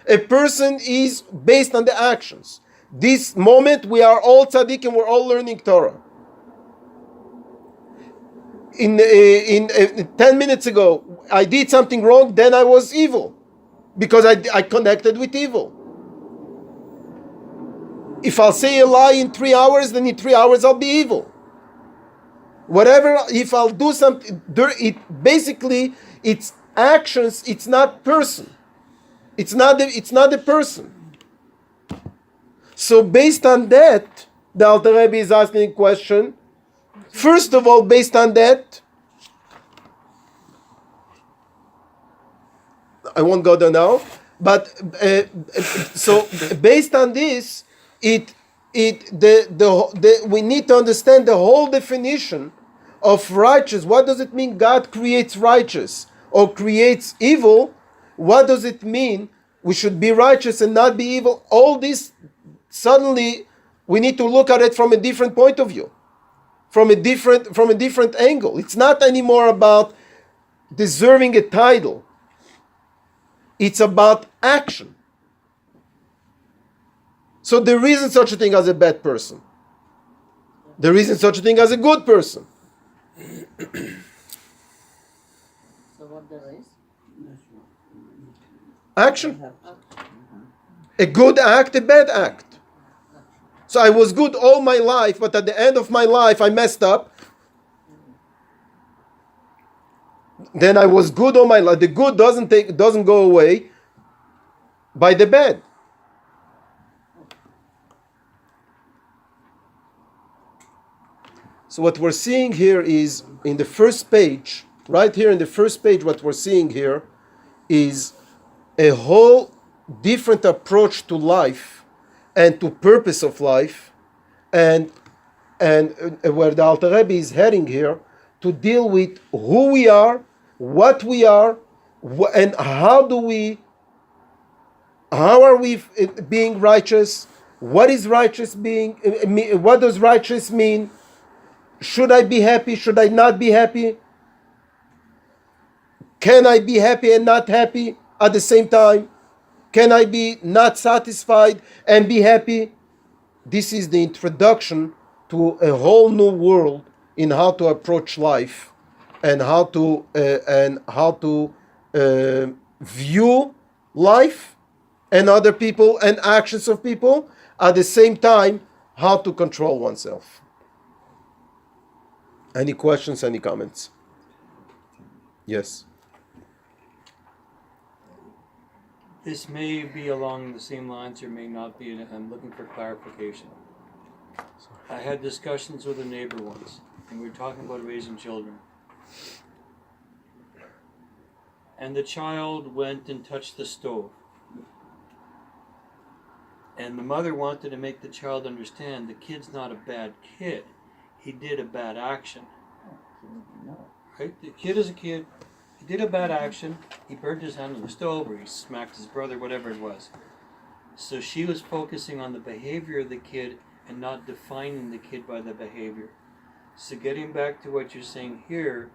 A: A person is based on the actions. This moment we are all tzaddik and we're all learning Torah. In 10 minutes ago, I did something wrong, then I was evil. Because I connected with evil. If I'll say a lie in 3 hours, then in 3 hours I'll be evil. Whatever, if I'll do something, it's actions, it's not person. It's not the person. So based on that, the Alter Rebbe is asking a question. First of all, based on that, I won't go there now, but so based on this, we need to understand the whole definition of righteous. What does it mean God creates righteous or creates evil? What does it mean we should be righteous and not be evil? All this, suddenly, we need to look at it from a different point of view. From a different angle. It's not anymore about deserving a title. It's about action. So there isn't such a thing as a bad person. There isn't such a thing as a good person.
B: So what there is?
A: Action. A good act, a bad act. So I was good all my life, but at the end of my life I messed up. Then I was good all my life. The good doesn't go away by the bad. So what we're seeing here is in the first page, right here in the first page, what we're seeing here is a whole different approach to life and to purpose of life, and where the Alter Rebbe is heading here to deal with who we are, what we are, and how are we being righteous? What is righteous being? What does righteous mean? Should I be happy? Should I not be happy? Can I be happy and not happy at the same time? Can I be not satisfied and be happy? This is the introduction to a whole new world in how to approach life and how to view life and other people and actions of people. At the same time, how to control oneself. Any questions? Any comments? Yes.
I: This may be along the same lines or may not be, and I'm looking for clarification. I had discussions with a neighbor once, and we were talking about raising children. And the child went and touched the stove. And the mother wanted to make the child understand the kid's not a bad kid. He did a bad action. Right? The kid is a kid. He did a bad action. He burned his hand on the stove, or he smacked his brother, whatever it was. So she was focusing on the behavior of the kid and not defining the kid by the behavior. So getting back to what you're saying here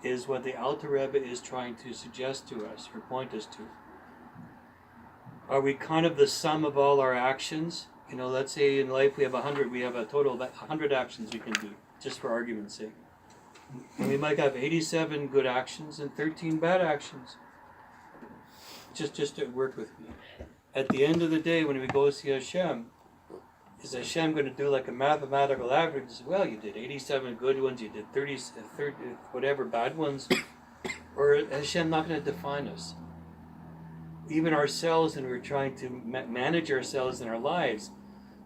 I: is what the Alter Rebbe is trying to suggest to us, or point us to. Are we kind of the sum of all our actions? You know, let's say in life we have 100, we have a total of 100 actions we can do, just for argument's sake. And we might have 87 good actions and 13 bad actions. Just to work with me. At the end of the day, when we go see Hashem, is Hashem going to do like a mathematical average? Well, you did 87 good ones, you did 30 whatever bad ones. Or is Hashem not going to define us? Even ourselves, and we're trying to manage ourselves in our lives,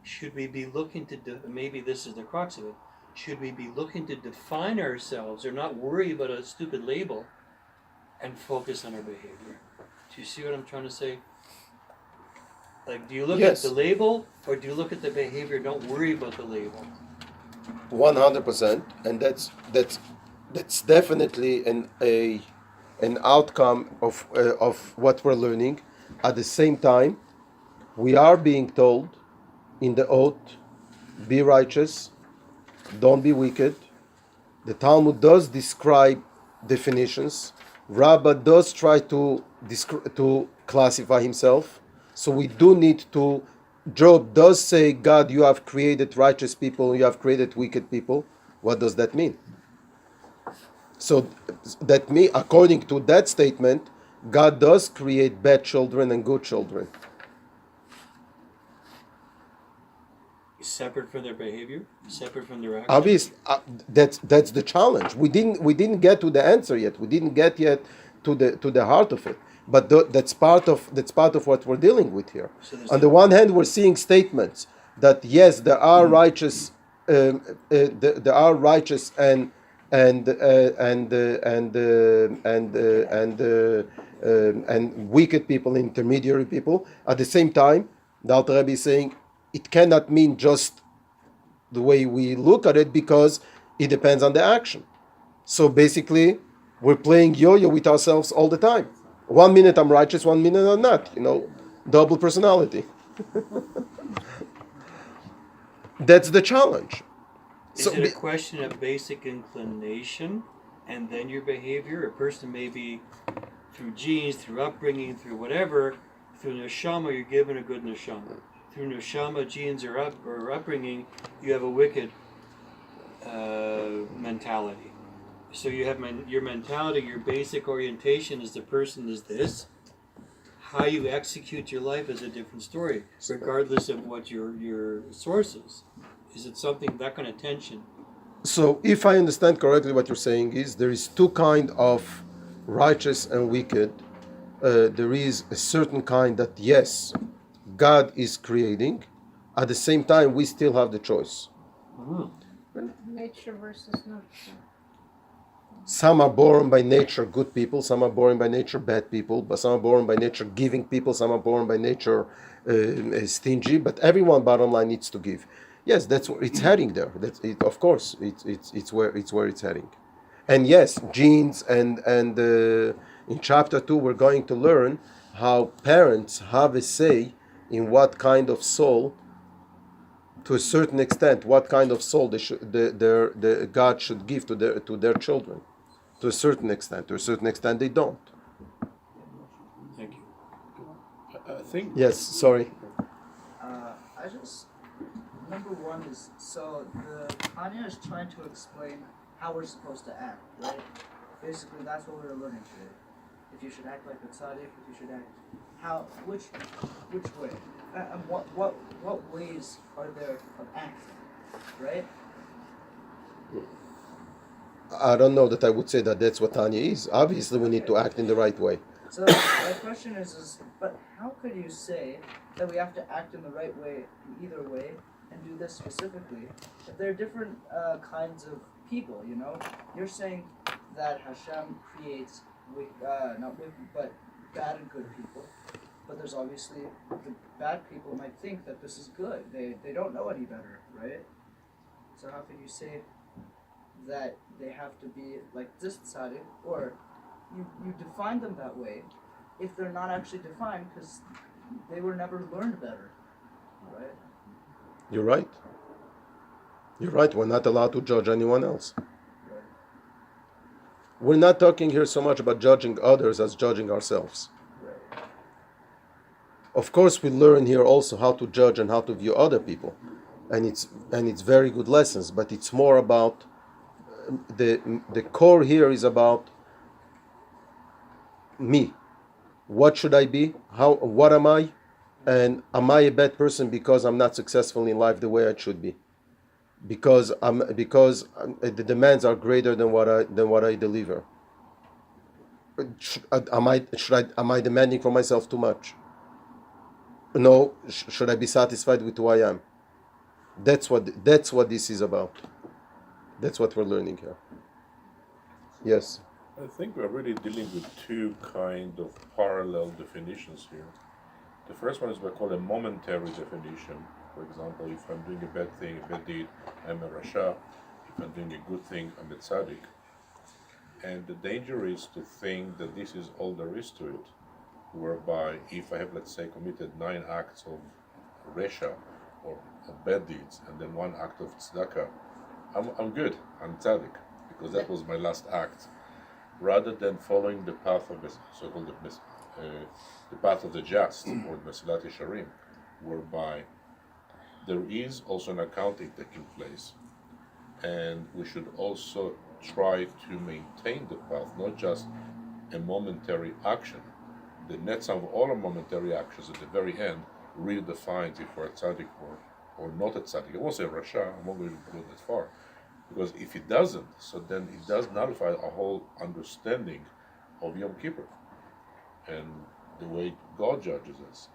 I: should we be looking to, maybe this is the crux of it, should we be looking to define ourselves or not worry about a stupid label and focus on our behavior? Do you see what I'm trying to say? Like, do you look
A: Yes.
I: at the label or do you look at the behavior? Don't worry about the label.
A: 100%, and that's definitely an outcome of what we're learning. At the same time, we are being told in the oath, be righteous, don't be wicked. The Talmud does describe definitions. Rabbi does try to classify himself. So we do need to. Job does say, God, you have created righteous people, you have created wicked people. What does that mean? So that according to that statement, God does create bad children and good children.
I: Separate from their behavior, separate from their actions.
A: Obviously, that's the challenge. We didn't get to the answer yet. We didn't get yet to the heart of it. But that's part of what we're dealing with here.
I: So
A: on the one hand, we're seeing statements that yes, there are righteous, there are righteous and wicked people, intermediary people. At the same time, the Alter Rebbe is saying it cannot mean just the way we look at it because it depends on the action. So basically, we're playing yo-yo with ourselves all the time. 1 minute I'm righteous, 1 minute I'm not. Double personality. That's the challenge.
I: Is it a question of basic inclination and then your behavior? A person may be through genes, through upbringing, through whatever, through neshama, you're given a good neshama. Through neshama, genes, or upbringing, you have a wicked mentality. So you have your mentality, your basic orientation as the person is this. How you execute your life is a different story, regardless of what your source is. Is it something, that kind of tension?
A: So if I understand correctly, what you're saying is there is two kind of righteous and wicked. There is a certain kind that, yes, God is creating. At the same time, we still have the choice.
C: Nature versus nurture.
A: Some are born by nature good people, some are born by nature bad people, but some are born by nature giving people, some are born by nature stingy, but everyone, bottom line, needs to give. Yes, that's where it's heading there. That's it, of course, it's where it's heading. And yes, genes and in chapter 2 we're going to learn how parents have a say in what kind of soul, to a certain extent, what kind of soul their God should give to their children. To a certain extent they don't.
I: Thank you.
D: I think.
A: Yes, sorry.
K: I just, number one is, so the Tanya is trying to explain how we're supposed to act, right? Basically, that's what we're learning today. If you should act like a tzaddik, if you should act, which way, and what ways are there of acting, right?
A: I don't know that I would say that that's what Tanya is. Obviously, we need to act in the right way.
K: So my question is, but how could you say that we have to act in the right way, either way, and do this specifically, if there are different kinds of people, You're saying that Hashem creates, not wicked, but bad and good people. But there's obviously, the bad people might think that this is good. They don't know any better, right? So how can you say that they have to be like this tzaddik, or you define them that way if they're not actually defined because they were never learned better, right?
A: You're right. You're right. We're not allowed to judge anyone else.
K: Right.
A: We're not talking here so much about judging others as judging ourselves.
K: Right.
A: Of course, we learn here also how to judge and how to view other people, and it's very good lessons. But it's more about the core here is about me. What should I be? What am I? And am I a bad person because I'm not successful in life the way I should be? Because the demands are greater than what I deliver. Am I demanding from myself too much? No. Should I be satisfied with who I am? That's what this is about. That's what we're learning here. Yes.
D: I think we're really dealing with two kind of parallel definitions here. The first one is what we call a momentary definition. For example, if I'm doing a bad thing, a bad deed, I'm a rasha. If I'm doing a good thing, I'm a tzaddik. And the danger is to think that this is all there is to it, whereby if I have, let's say, committed 9 acts of resha or of bad deeds and then 1 act of tzedakah, I'm good, I'm tzaddik, because that was my last act, rather than following the path of the so-called the path of the just, or Mesilat Yesharim, whereby there is also an accounting taking place, and we should also try to maintain the path, not just a momentary action. The net sum of all our momentary actions at the very end really defines if we're a tzaddik or not a tzaddik. I won't say rasha, I'm not going to go that far, because if it doesn't, so then it does nullify our whole understanding of Yom Kippur and the way God judges us.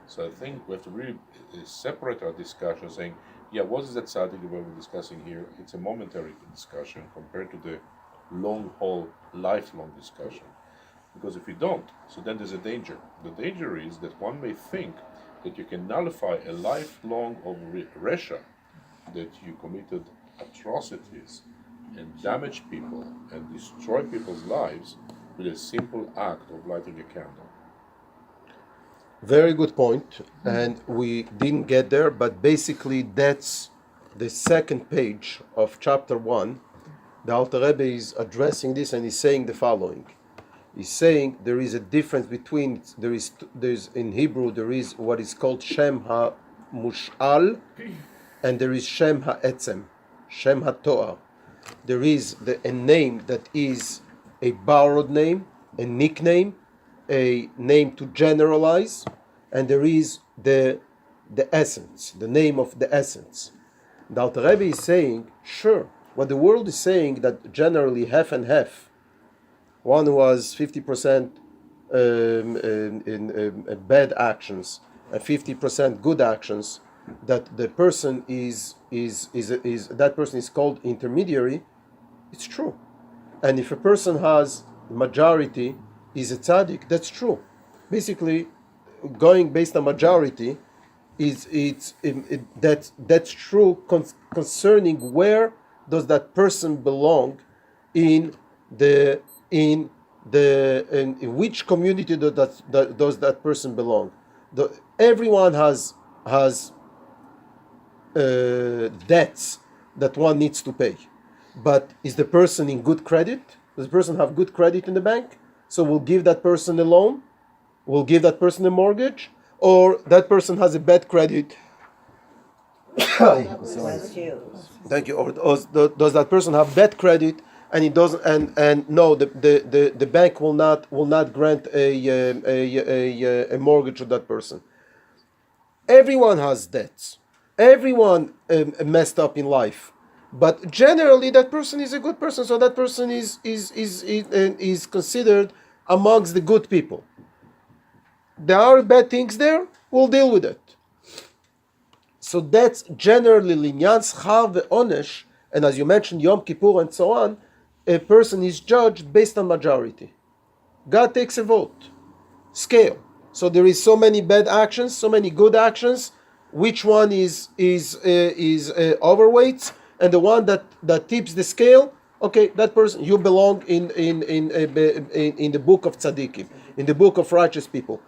D: So I think we have to really separate our discussion, saying, yeah, what is that tzaddik that we're discussing here? It's a momentary discussion compared to the long haul, lifelong discussion. Because if you don't, so then there's a danger. The danger is that one may think that you can nullify a lifelong of resha, that you committed atrocities and damage people and destroy people's lives with a simple act of lighting a candle.
A: Very good point, and we didn't get there, but basically that's the second page of chapter 1. The Alter Rebbe is addressing this and he's saying the following. He's saying there is a difference between, there's in Hebrew, there is what is called Shem HaMush'al and there is Shem HaEtzem, Shem HaToar. There is a name that is a borrowed name, a nickname, a name to generalize, and there is the essence, the name of the essence. The Alter Rebbe is saying, sure, what the world is saying that generally half and half, one was 50% in bad actions and 50% good actions, that the person is that person is called intermediary. It's true, and if a person has majority is a tzaddik, that's true. Basically, going based on majority that's true concerning where does that person belong in which community does that person belong. Everyone has debts that one needs to pay, but is the person in good credit? Does the person have good credit in the bank? So we'll give that person a loan, we'll give that person a mortgage, or that person has a bad credit. Thank you. Or does that person have bad credit and it doesn't? And no, the bank will not grant a mortgage to that person. Everyone has debts. Everyone messed up in life. But generally, that person is a good person, so that person is considered amongst the good people. There are bad things there, we'll deal with it. So that's generally linyan schar ve'onesh, and as you mentioned, Yom Kippur and so on, a person is judged based on majority. God takes a vote, scale. So there is so many bad actions, so many good actions. Which one is overweight? And the one that tips the scale, okay, that person, you belong in the book of tzaddikim, in the book of righteous people.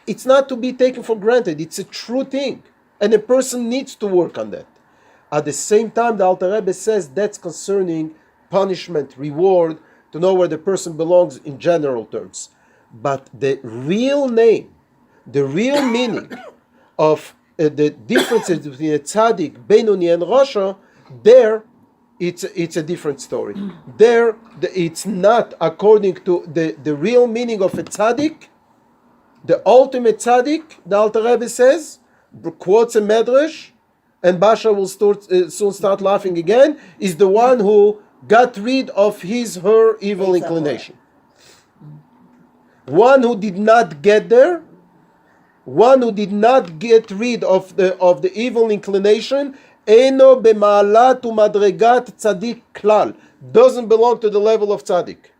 A: It's not to be taken for granted. It's a true thing, and a person needs to work on that. At the same time, the Alter Rebbe says that's concerning punishment, reward, to know where the person belongs in general terms. But the real name, the real meaning of the differences between a tzaddik, Benoni, and Rasha, there it's a different story. There it's not according to the real meaning of a tzaddik. The ultimate tzaddik, the Alter Rebbe says, quotes a medrash, and Basha will soon start laughing again, is the one who got rid of her evil inclination. One who did not get there One who did not get rid of the evil inclination, eno b'ma'alat u'madregat tzaddik klal, doesn't belong to the level of tzaddik.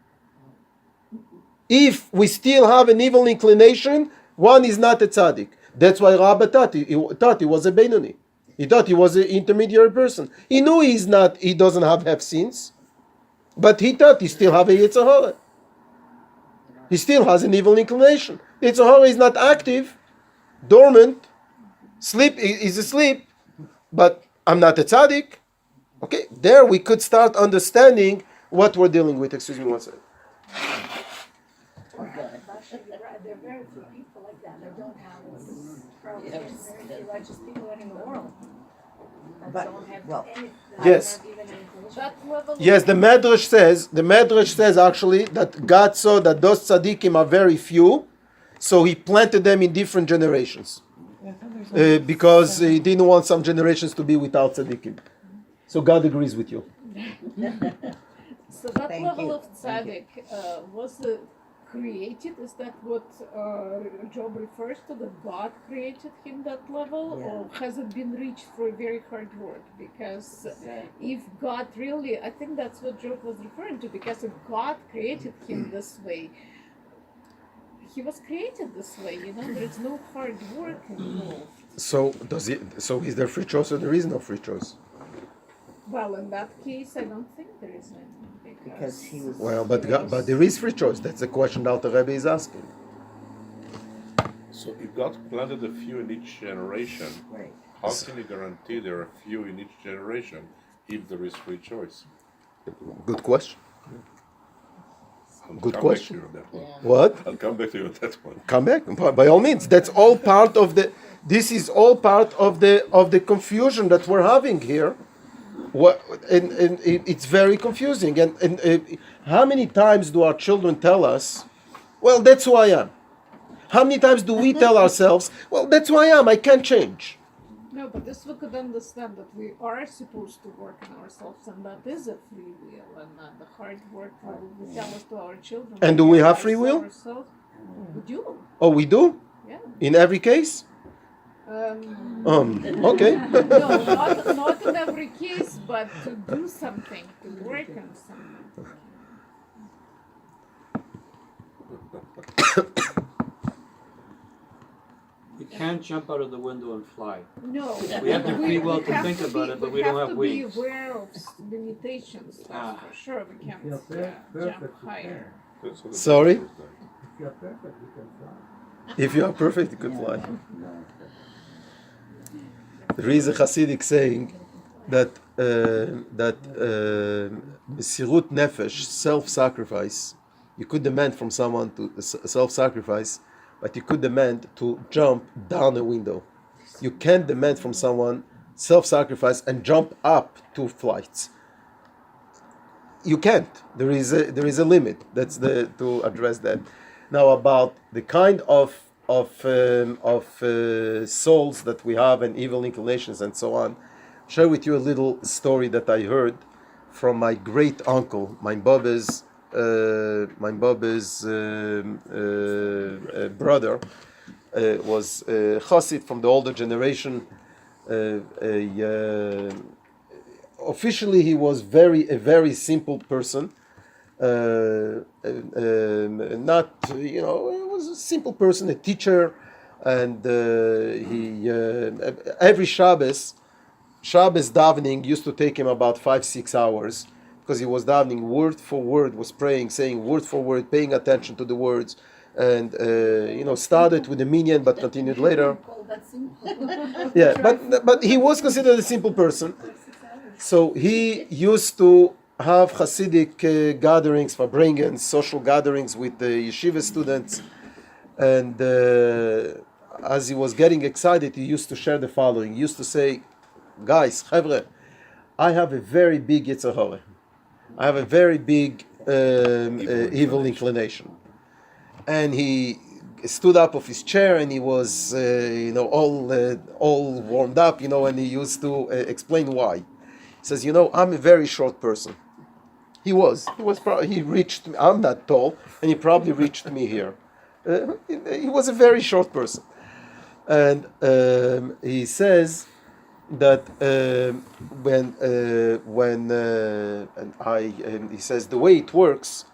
A: If we still have an evil inclination, one is not a tzaddik. That's why Rabbi thought he was a Benoni. He thought he was an intermediary person. He knew he doesn't have sins, but he thought he still have a Yetzer Hara. He still has an evil inclination. Yetzer Hara is not active, dormant, is asleep, but I'm not a tzaddik. Okay, there we could start understanding what we're dealing with. Excuse me one second.
G: There are very few people like that. They don't have probably very few righteous people in the world. That don't have any,
A: Yes.
G: not even inclination. That level
A: Yes, the Medrash says actually that God saw that those tzaddikim are very few, so he planted them in different generations. Because he didn't want some generations to be without tzaddikim. So God agrees with you.
L: So that
F: Thank
L: level
F: you.
L: of tzaddik was created? Is that what Job refers to? That God created him that level, or has it been reached through very hard work? Because if God really, I think that's what Job was referring to. Because if God created him this way, he was created this way. You know, there is no hard work involved.
A: So is there free choice or there is no free choice?
L: Well, in that case, I don't think there is any.
F: Because he was.
A: Well, but there is free choice. That's the question that the Rabbi is asking.
D: So if God planted a few in each generation,
F: Right.
D: how can you guarantee there are few in each generation if there is free choice?
A: Good question.
D: I'll
A: Good
D: come
A: question.
D: Back to you on that one.
A: What?
D: I'll come back to you on that one.
A: Come back by all means. That's all part of the. This is all part of the confusion that we're having here. And it's very confusing. And how many times do our children tell us, "Well, that's who I am"? How many times do we tell ourselves, "Well, that's who I am. I can't change"?
L: No, but this we could understand that we are supposed to work on ourselves, and that is a free will, and the hard work we tell us to our children.
A: And do we have free will?
L: Ourselves. We do.
A: Oh, we do?
L: Yeah.
A: In every case? Okay.
L: No, not in every case, but to do something, to work on something.
I: You can't jump out of the window and fly.
L: No,
I: We have the free will to
L: have
I: think
L: to
I: about
L: be-
I: it, but we don't have
L: We
I: wings.
L: have to be aware of limitations, that's for sure. We can't
J: You're
L: jump
J: perfect, you
L: higher.
D: That's what the
A: Sorry?
D: Bible says.
J: If you're perfect, you can fly.
A: If you are perfect, you could fly. There is a Hasidic saying that Mesirut Nefesh, self-sacrifice, you could demand from someone to self-sacrifice, but you could demand to jump down a window. You can't demand from someone self-sacrifice and jump up 2 flights. You can't. There is a limit. That's to address that. Now about the kind of souls that we have and evil inclinations and so on. Share with you a little story that I heard from my great uncle, my Baba's brother, was Chassid from the older generation. Officially, he was a very simple person. Not, he was a simple person, a teacher, and he every Shabbos davening used to take him about 5-6 hours because he was davening word for word, was praying, saying word for word, paying attention to the words, and started with the minyan but continued later. Yeah, but he was considered a simple person. So he used to have Hasidic gatherings, Farbrengens, social gatherings with the yeshiva students, and as he was getting excited, he used to share the following. He used to say, "Guys, Chevre, I have a very big Yetzer Hara. I have a very big evil inclination." And he stood up of his chair and he was, all warmed up, and he used to explain why. He says, "I'm a very short person." He reached me. I'm not tall, and he probably reached me here. He was a very short person. And he says that he says the way it works,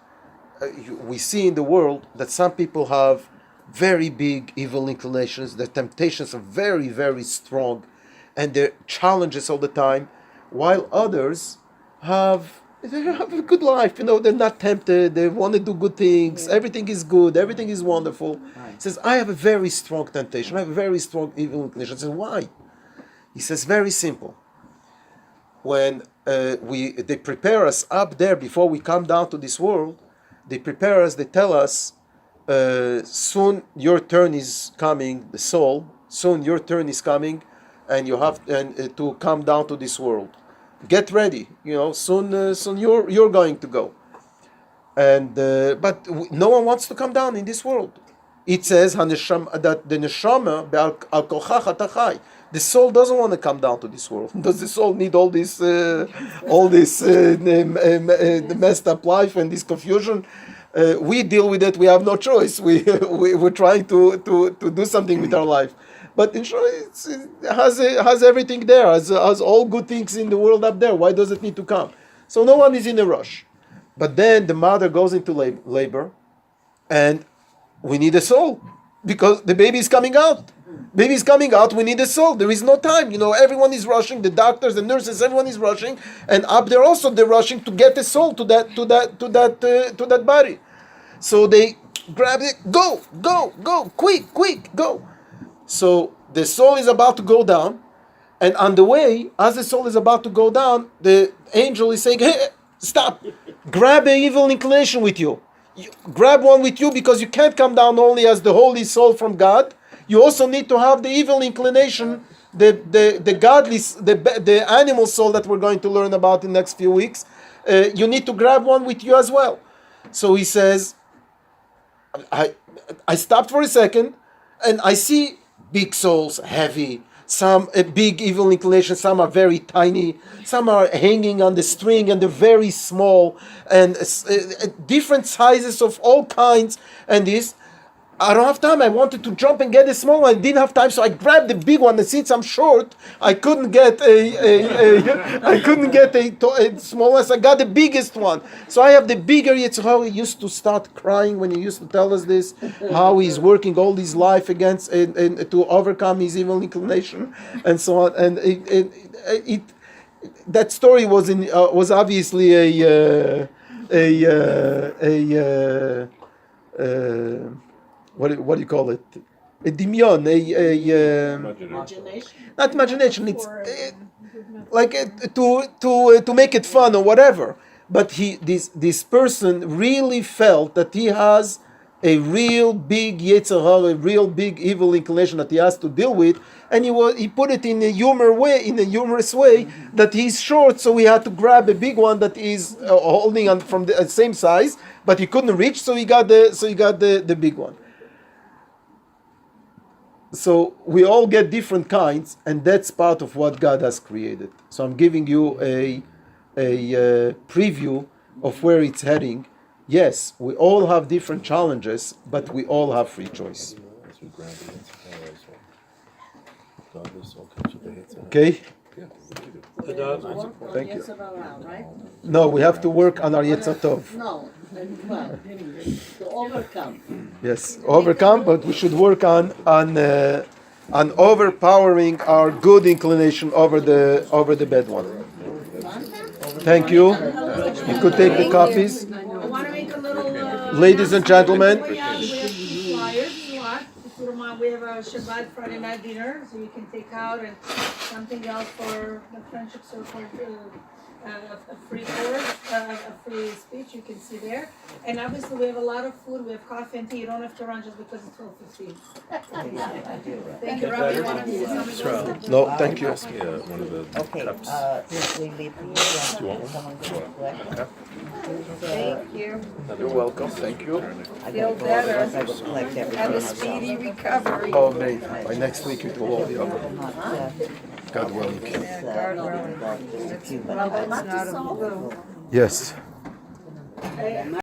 A: we see in the world that some people have very big evil inclinations. Their temptations are very, very strong, and their challenges all the time, while others they have a good life. They're not tempted. They want to do good things. Everything is good. Everything is wonderful. He says, I have a very strong temptation. I have a very strong evil inclination. I says, why? He says, very simple. When they prepare us up there before we come down to this world, they prepare us, they tell us, soon your turn is coming, the soul, soon your turn is coming, and you have to come down to this world. Get ready, soon you're going to go. And but no one wants to come down in this world. It says that the neshama al kochach atachai. The soul doesn't want to come down to this world. Does the soul need all this messed up life and this confusion? We deal with it. We have no choice. We're trying to do something with our life. But insurance has everything there, has all good things in the world up there. Why does it need to come? So no one is in a rush. But then the mother goes into labor, and we need a soul because the baby is coming out. Baby is coming out. We need a soul. There is no time. Everyone is rushing. The doctors, the nurses, everyone is rushing, and up there also they're rushing to get a soul to that body. So they grab it. Go, quick, go. So the soul is about to go down, and on the way, as the soul is about to go down, the angel is saying, hey, stop, grab an evil inclination with you. Grab one with you, because you can't come down only as the holy soul from God. You also need to have the evil inclination, the godly, the animal soul that we're going to learn about in the next few weeks. You need to grab one with you as well. So he says, I stopped for a second, and I see big souls, heavy, some a big evil inclination, some are very tiny, some are hanging on the string and they're very small, and different sizes of all kinds. And this, I don't have time. I wanted to jump and get the small one. I didn't have time, so I grabbed the big one. And since I'm short, I couldn't get a small one. So I got the biggest one. So I have the bigger. It's how he used to start crying when he used to tell us this. How he's working all his life against and to overcome his evil inclination and so on. And that story was obviously what do you call it? A dimyon,
B: Imagination.
A: not imagination. It's like to make it fun or whatever. But this person really felt that he has a real big yetzer hara, a real big evil inclination that he has to deal with, and he put it in a humorous way that he's short, so he had to grab a big one that is holding on from the same size, but he couldn't reach, so he got the big one. So we all get different kinds, and that's part of what God has created. So I'm giving you a preview of where it's heading. Yes, we all have different challenges, but we all have free choice. Okay? Thank you. No, we have to work on our Yetzer Tov.
B: No, well, to overcome.
A: Yes, overcome, but we should work on overpowering our good inclination over the bad one. Thank you. You could take the copies.
B: I want to make a little.
A: Ladies and gentlemen.
B: We have flyers. We have a Shabbat Friday night dinner, so you can take out and something else for the friendship circle. A free course, a free speech you can see there. And obviously we have a lot of food, we have coffee and tea. You don't have to run just because it's 12:15. Thank you, Rabbi. You want to say something else?
A: No, thank you.
F: Okay, if we leave here, someone go collect.
C: Thank you.
A: You're welcome. Thank you.
C: Feel better. Have a speedy recovery.
A: Oh, mate. By next week it will all be over. God willing.
C: God willing. It's not a flu.
A: Yes.